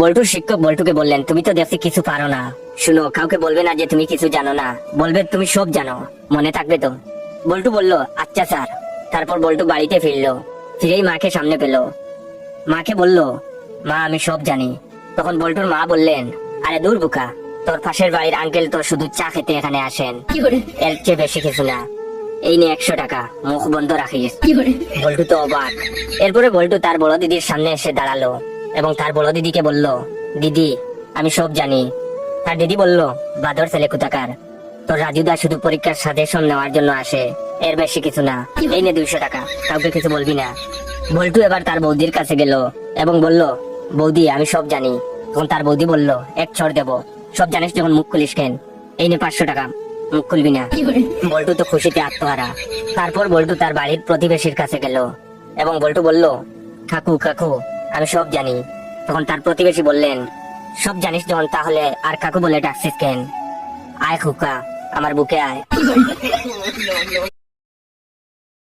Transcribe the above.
বল্টুর শিক্ষক বল্টুকে বললেন, তুমি তো দেখছি কিছু পারো না, শুনো কাউকে বলবে না যে তুমি কিছু জানো না, বলবে তুমি সব জানো, মনে থাকবে তো। বল্টু বলল, আচ্ছা স্যার। তারপর বল্টু বাড়িতে ফিরলো, ফিরেই মাকে সামনে পেল। মাকে বলল, মা আমি সব জানি। তখন বল্টুর মা বললেন, আরে দূর বোকা, তোর পাশের বাড়ির আঙ্কেল তো শুধু চা খেতে এখানে আসেন, এর চেয়ে বেশি কিছু না। এই নে 100 টাকা, মুখ বন্ধ রাখিস। বল্টু তো অবাক। এরপরে বল্টু তার বড় দিদির সামনে এসে দাঁড়ালো এবং তার বড় দিদিকে বলল, দিদি আমি সব জানি। তার দিদি বলল, বাদর ছেলে কোথাকার, তোর রাজুদা শুধু পরীক্ষার সাজেশন নেওয়ার জন্য আসে, এর বেশি কিছু না। এই নে 200 টাকা, কাউকে কিছু বলবি না। বল্টু এবার তার বৌদির কাছে গেল এবং বলল, বৌদি আমি সব জানি। তখন তার বৌদি বলল, এক চড় দেব, সব জানিস যখন মুখ খুলিস কেন, এই নে 500 টাকা, মুখ খুলবি না। বল্টু তো খুশিতে আত্মহারা। তারপর বল্টু তার বাড়ির প্রতিবেশীর কাছে গেল এবং বল্টু বলল, কাকু কাকু আমি সব জানি। তখন তার প্রতিবেশী বললেন, সব জানিস যখন তাহলে আর কাকু বলে ডাকছিস কেন, আয় খুকা আমার বুকে আয়।